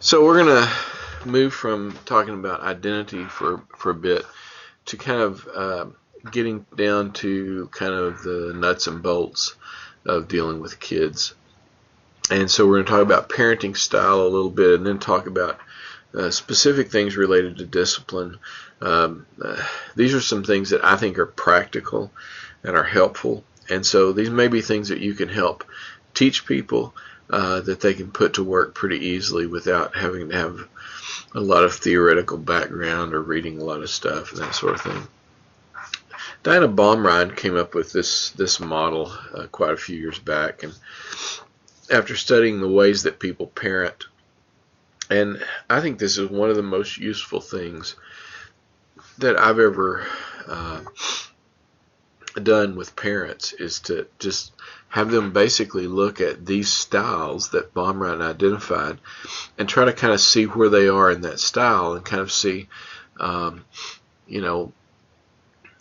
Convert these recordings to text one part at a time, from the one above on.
So we're going to move from talking about identity for a bit to kind of getting down to kind of the nuts and bolts of dealing with kids. And so we're going to talk about parenting style a little bit and then talk about specific things related to discipline. These are some things that I think are practical and are helpful. And so these may be things that you can help teach people that they can put to work pretty easily without having to have a lot of theoretical background or reading a lot of stuff and that sort of thing. Diana Baumrind came up with this model quite a few years back, and after studying the ways that people parent, and I think this is one of the most useful things that I've ever done with parents, is to just have them basically look at these styles that Baumrind identified and try to kind of see where they are in that style and kind of see,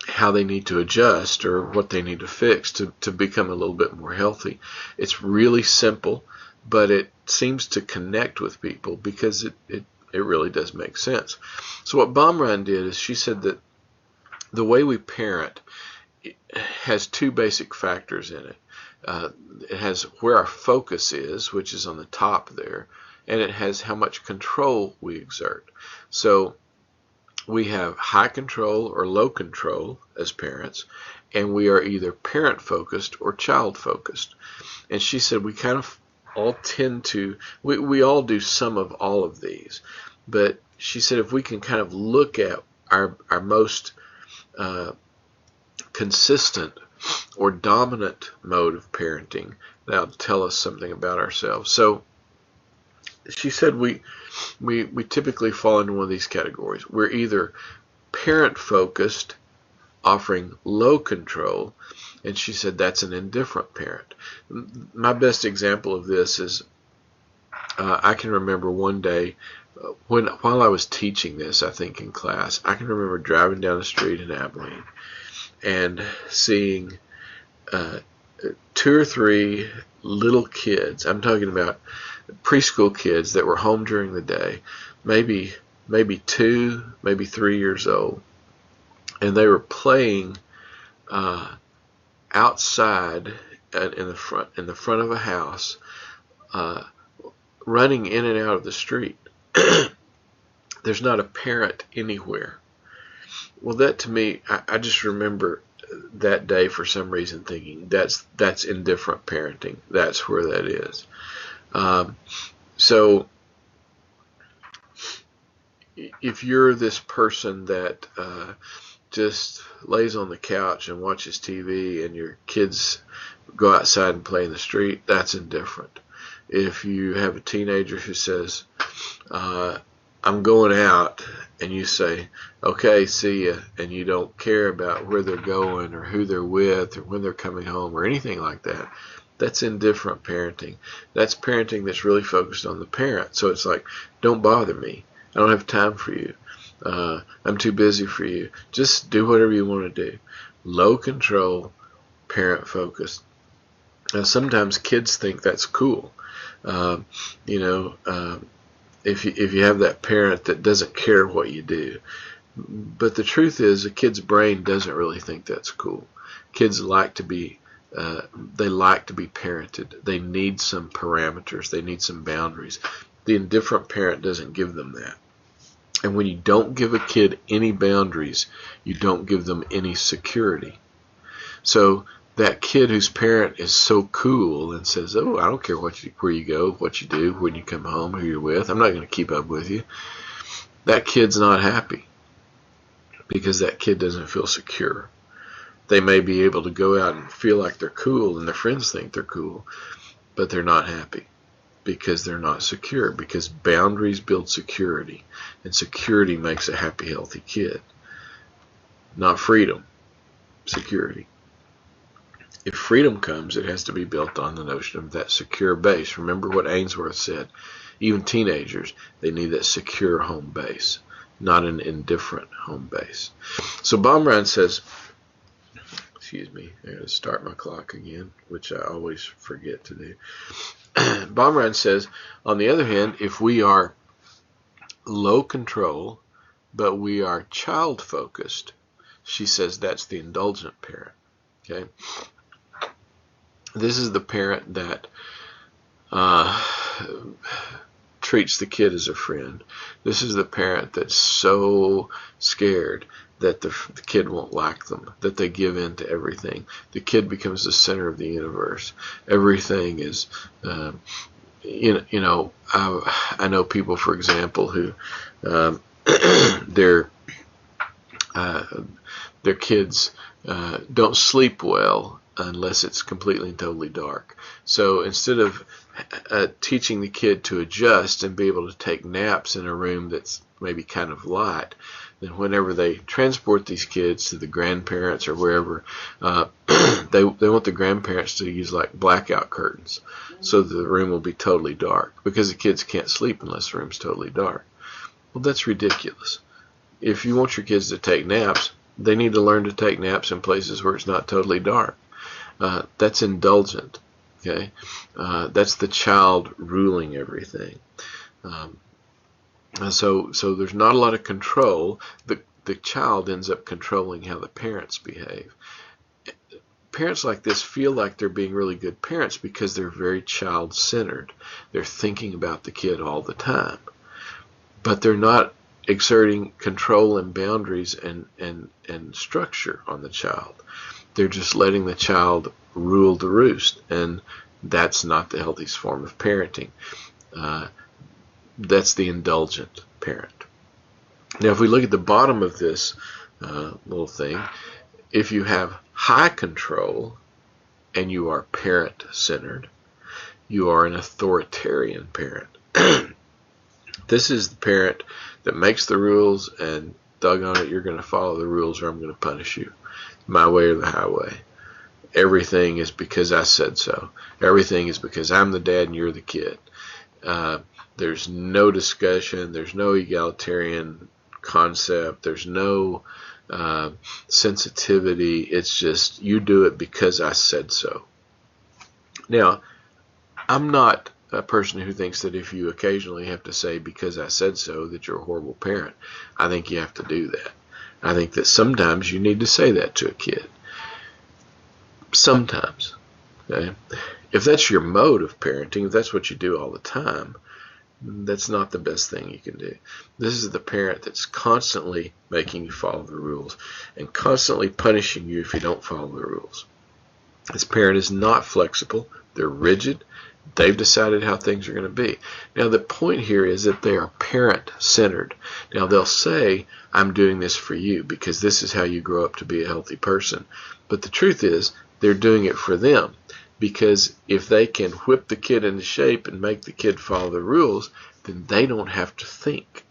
how they need to adjust or what they need to fix to become a little bit more healthy. It's really simple, but it seems to connect with people because it really does make sense. So what Baumrind did is she said that the way we parent has two basic factors in it. It has where our focus is, which is on the top there, and it has how much control we exert. So we have high control or low control as parents, and we are either parent focused or child focused. And she said we kind of all tend to, we all do some of all of these, but she said if we can kind of look at our most consistent or dominant mode of parenting, that'll tell us something about ourselves. So she said we typically fall into one of these categories. We're either parent focused, offering low control, and she said that's an indifferent parent. My best example of this is I can remember one day while I was teaching this, I think in class, I can remember driving down the street in Abilene and seeing 2 or 3 little kids. I'm talking about preschool kids that were home during the day, maybe 2, maybe 3 years old, and they were playing outside in the front of a house, running in and out of the street. There's not a parent anywhere. Well, that to me, I just remember that day for some reason thinking that's indifferent parenting. That's where that is. So if you're this person that just lays on the couch and watches TV and your kids go outside and play in the street, that's indifferent. If you have a teenager who says, I'm going out, and you say, okay, see ya, and you don't care about where they're going or who they're with or when they're coming home or anything like that, that's indifferent parenting. That's parenting that's really focused on the parent. So it's like, don't bother me. I don't have time for you. I'm too busy for you. Just do whatever you want to do. Low control, parent focused. Now, sometimes kids think that's cool. If you have that parent that doesn't care what you do. But the truth is, a kid's brain doesn't really think that's cool. Kids like to be parented. They need some parameters. They need some boundaries. The indifferent parent doesn't give them that. And when you don't give a kid any boundaries, you don't give them any security. So that kid whose parent is so cool and says, oh, I don't care where you go, what you do, when you come home, who you're with, I'm not going to keep up with you. That kid's not happy because that kid doesn't feel secure. They may be able to go out and feel like they're cool and their friends think they're cool, but they're not happy because they're not secure, because boundaries build security, and security makes a happy, healthy kid. Not freedom, security. If freedom comes, it has to be built on the notion of that secure base. Remember what Ainsworth said. Even teenagers, they need that secure home base, not an indifferent home base. So Baumrind says, excuse me, I got to start my clock again, which I always forget to do. Baumrind says, on the other hand, if we are low control, but we are child focused, she says that's the indulgent parent. Okay, this is the parent that treats the kid as a friend. This is the parent that's so scared that the kid won't like them, that they give in to everything. The kid becomes the center of the universe. Everything is, I know people, for example, who their kids don't sleep well unless it's completely and totally dark. So instead of teaching the kid to adjust and be able to take naps in a room that's maybe kind of light, then whenever they transport these kids to the grandparents or wherever, they want the grandparents to use like blackout curtains so that the room will be totally dark, because the kids can't sleep unless the room's totally dark. Well, that's ridiculous. If you want your kids to take naps, they need to learn to take naps in places where it's not totally dark. That's indulgent. Okay, that's the child ruling everything. So there's not a lot of control. The child ends up controlling how the parents behave. Parents like this feel like they're being really good parents because they're very child-centered. They're thinking about the kid all the time, but they're not exerting control and boundaries and structure on the child. They're just letting the child rule the roost, and that's not the healthiest form of parenting. That's the indulgent parent. Now, if we look at the bottom of this little thing, if you have high control and you are parent-centered, you are an authoritarian parent. This is the parent that makes the rules, and doggone it, you're going to follow the rules or I'm going to punish you. My way or the highway. Everything is because I said so. Everything is because I'm the dad and you're the kid. There's no discussion. There's no egalitarian concept. There's no sensitivity. It's just you do it because I said so. Now, I'm not a person who thinks that if you occasionally have to say because I said so that you're a horrible parent. I think you have to do that. I think that sometimes you need to say that to a kid. Sometimes. Okay? If that's your mode of parenting, if that's what you do all the time, that's not the best thing you can do. This is the parent that's constantly making you follow the rules and constantly punishing you if you don't follow the rules. This parent is not flexible. They're rigid. They've decided how things are going to be. Now, the point here is that they are parent-centered. Now, they'll say, I'm doing this for you because this is how you grow up to be a healthy person. But the truth is, they're doing it for them, because if they can whip the kid into shape and make the kid follow the rules, then they don't have to think.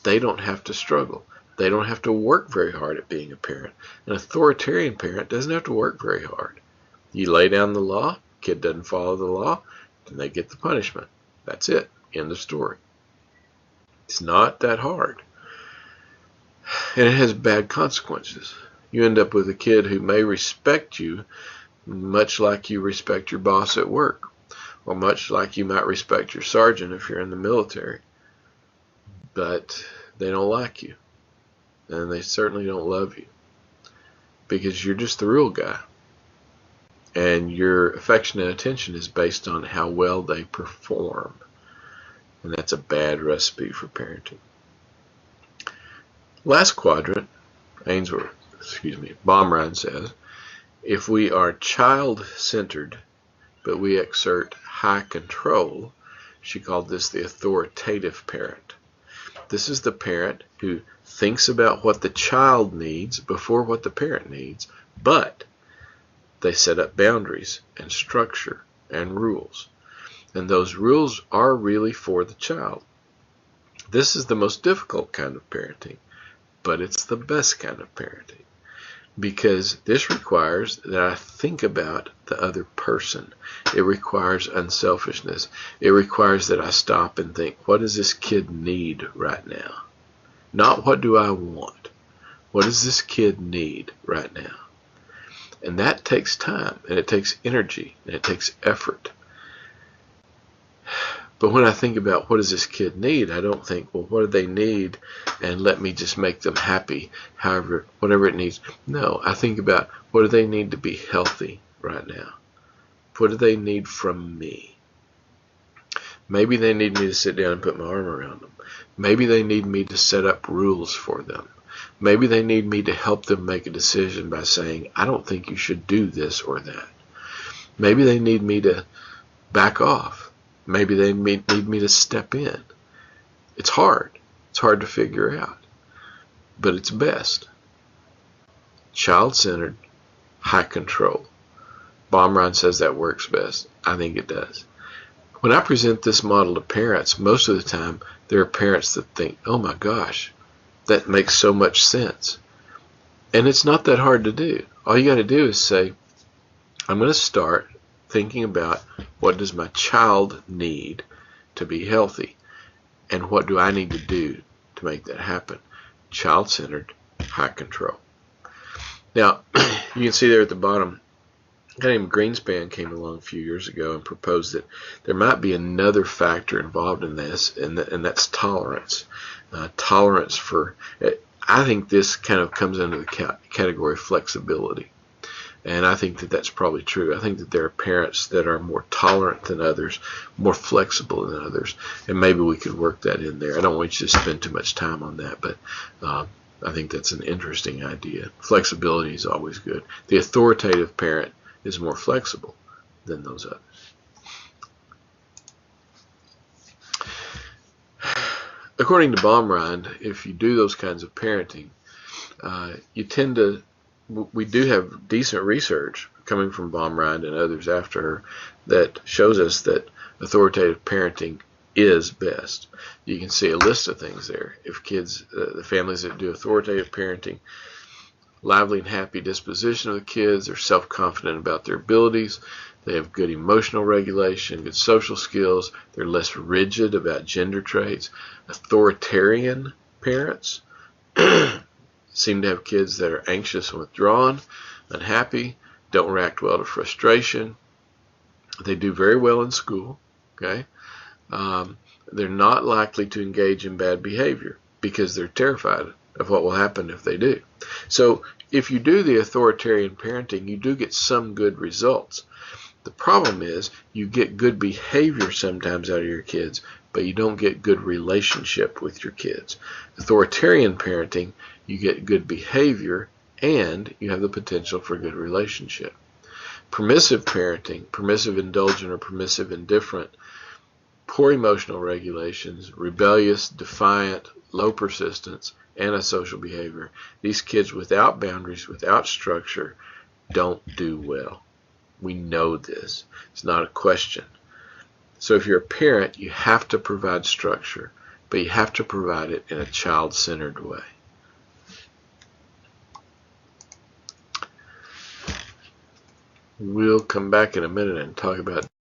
They don't have to struggle. They don't have to work very hard at being a parent. An authoritarian parent doesn't have to work very hard. You lay down the law, kid doesn't follow the law, then they get the punishment. That's it. End of story. It's not that hard. And it has bad consequences. You end up with a kid who may respect you much like you respect your boss at work, or much like you might respect your sergeant if you're in the military. But they don't like you, and they certainly don't love you, because you're just the rule guy. And your affection and attention is based on how well they perform. And that's a bad recipe for parenting. Last quadrant, Baumrind says, if we are child-centered, but we exert high control, she called this the authoritative parent. This is the parent who thinks about what the child needs before what the parent needs, but they set up boundaries and structure and rules. And those rules are really for the child. This is the most difficult kind of parenting, but it's the best kind of parenting, because this requires that I think about the other person. It requires unselfishness. It requires that I stop and think, what does this kid need right now? Not what do I want. What does this kid need right now? And that takes time, and it takes energy, and it takes effort. But when I think about what does this kid need, I don't think, well, what do they need, and let me just make them happy, however, whatever it needs. No, I think about what do they need to be healthy right now? What do they need from me? Maybe they need me to sit down and put my arm around them. Maybe they need me to set up rules for them. Maybe they need me to help them make a decision by saying, I don't think you should do this or that. Maybe they need me to back off. Maybe they need me to step in. It's hard. It's hard to figure out. But it's best. Child-centered, high control. Baumrind says that works best. I think it does. When I present this model to parents, most of the time there are parents that think, oh my gosh, that makes so much sense. And it's not that hard to do. All you got to do is say, I'm going to start thinking about what does my child need to be healthy, and what do I need to do to make that happen. Child-centered, high control. Now, you can see there at the bottom, a guy named Greenspan came along a few years ago and proposed that there might be another factor involved in this, and that's tolerance. Tolerance for, I think this kind of comes under the category of flexibility. And I think that that's probably true. I think that there are parents that are more tolerant than others, more flexible than others, and maybe we could work that in there. I don't want you to spend too much time on that, but I think that's an interesting idea. Flexibility is always good. The authoritative parent is more flexible than those others. According to Baumrind, if you do those kinds of parenting, you tend to, we do have decent research coming from Baumrind and others after her that shows us that authoritative parenting is best. You can see a list of things there. If kids, the families that do authoritative parenting, lively and happy disposition of the kids, they're self-confident about their abilities, they have good emotional regulation, good social skills, they're less rigid about gender traits. Authoritarian parents seem to have kids that are anxious and withdrawn, unhappy, don't react well to frustration. They do very well in school. Okay, they're not likely to engage in bad behavior because they're terrified of what will happen if they do. So if you do the authoritarian parenting, you do get some good results. The problem is you get good behavior sometimes out of your kids, but you don't get good relationship with your kids. Authoritarian parenting, you get good behavior and you have the potential for good relationship. Permissive parenting, permissive indulgent or permissive indifferent, poor emotional regulations, rebellious, defiant, low persistence, antisocial behavior. These kids without boundaries, without structure, don't do well. We know this. It's not a question. So if you're a parent, you have to provide structure, but you have to provide it in a child-centered way. We'll come back in a minute and talk about